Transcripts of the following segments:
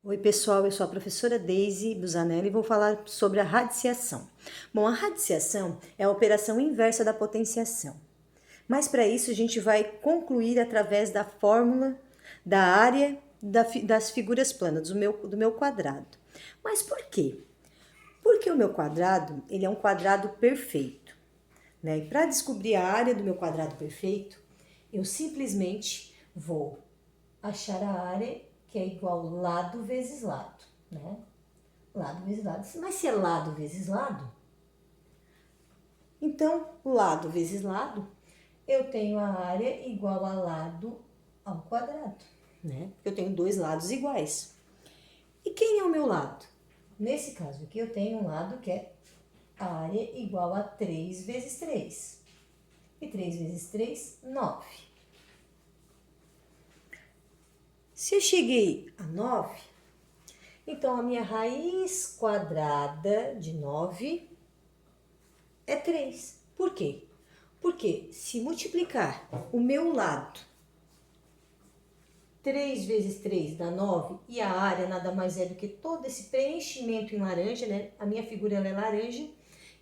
Oi pessoal, eu sou a professora Deise Busanelli e vou falar sobre a radiciação. Bom, a radiciação é a operação inversa da potenciação. Mas para isso a gente vai concluir através da fórmula da área das figuras planas, do meu quadrado. Mas por quê? Porque o meu quadrado, ele é um quadrado perfeito, né? E para descobrir a área do meu quadrado perfeito, eu simplesmente vou achar a área que é igual lado vezes lado, né? Lado vezes lado. Mas se é lado vezes lado, então lado vezes lado, eu tenho a área igual a lado ao quadrado, né? Eu tenho dois lados iguais. E quem é o meu lado? Nesse caso aqui eu tenho um lado que é a área igual a 3 vezes 3. E 3 vezes 3, 9. Se eu cheguei a 9, então a minha raiz quadrada de 9 é 3. Por quê? Porque se multiplicar o meu lado, 3 vezes 3 dá 9, e a área nada mais é do que todo esse preenchimento em laranja, né? A minha figura ela é laranja,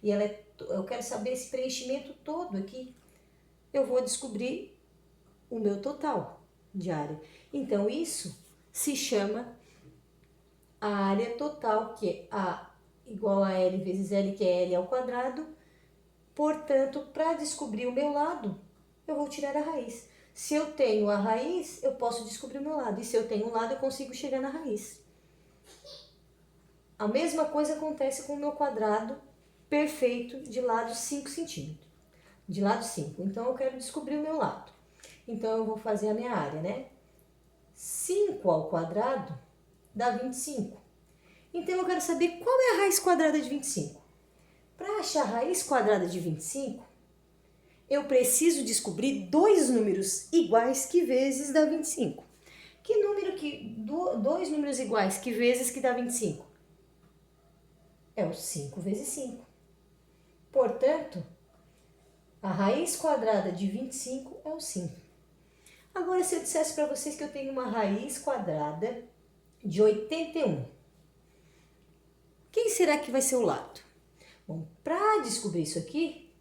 e eu quero saber esse preenchimento todo aqui. Eu vou descobrir o meu total de área. Então, isso se chama a área total, que é A igual a L vezes L, que é L ao quadrado. Portanto, para descobrir o meu lado, eu vou tirar a raiz. Se eu tenho a raiz, eu posso descobrir o meu lado. E se eu tenho um lado, eu consigo chegar na raiz. A mesma coisa acontece com o meu quadrado perfeito de lado 5 centímetros. De lado 5. Então, eu quero descobrir o meu lado. Então, eu vou fazer a minha área, né? 5 ao quadrado dá 25. Então, eu quero saber qual é a raiz quadrada de 25. Para achar a raiz quadrada de 25, eu preciso descobrir dois números iguais que vezes dá 25. Que número que... Dois números iguais que vezes que dá 25? É o 5 vezes 5. Portanto, a raiz quadrada de 25 é o 5. Agora, se eu dissesse para vocês que eu tenho uma raiz quadrada de 81, quem será que vai ser o lado? Bom, para descobrir isso aqui,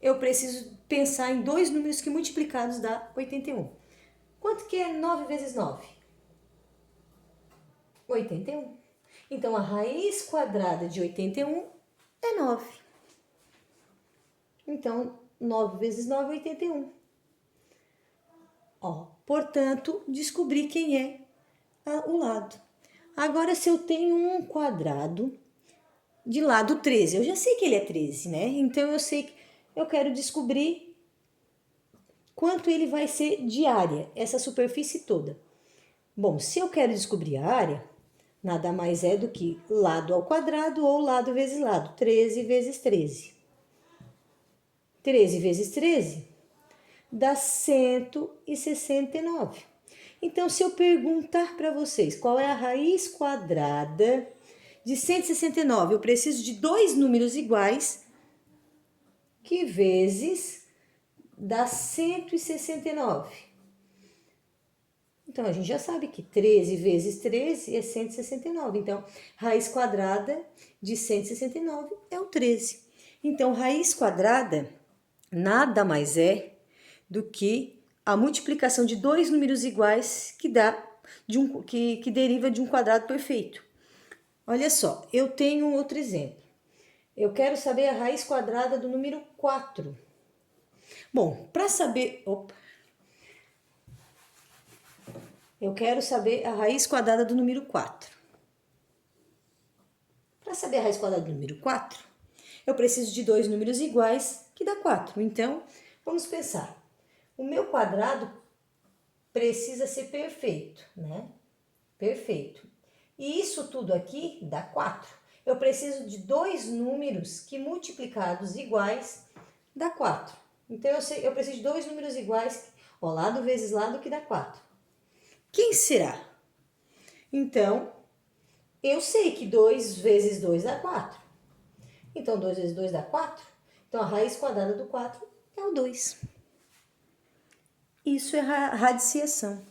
eu preciso pensar em dois números que multiplicados dá 81. Quanto que é 9 vezes 9? 81. Então, a raiz quadrada de 81 é 9. Então, 9 vezes 9 é 81. Portanto, descobri quem é o lado. Agora, se eu tenho um quadrado de lado 13, eu já sei que ele é 13, né? Então, eu sei que eu quero descobrir quanto ele vai ser de área, essa superfície toda. Bom, se eu quero descobrir a área, nada mais é do que lado ao quadrado ou lado vezes lado. 13 vezes 13. 13 vezes 13 dá 169. Então, se eu perguntar para vocês qual é a raiz quadrada de 169, eu preciso de dois números iguais que vezes dá 169. Então, a gente já sabe que 13 vezes 13 é 169. Então, raiz quadrada de 169 é o 13. Então, raiz quadrada nada mais é do que a multiplicação de dois números iguais que deriva de um quadrado perfeito. Olha só, eu tenho um outro exemplo. Eu quero saber a raiz quadrada do número 4. Bom, para saber... Eu quero saber a raiz quadrada do número 4. Para saber a raiz quadrada do número 4, eu preciso de dois números iguais, que dá 4. Então, vamos pensar. O meu quadrado precisa ser perfeito, né? Perfeito. E isso tudo aqui dá 4. Eu preciso de dois números que multiplicados iguais dá 4. Então, eu preciso de dois números iguais, lado vezes lado, que dá 4. Quem será? Então, eu sei que 2 vezes 2 dá 4. Então, 2 vezes 2 dá 4. Então, a raiz quadrada do 4 é o 2. Isso é radiciação.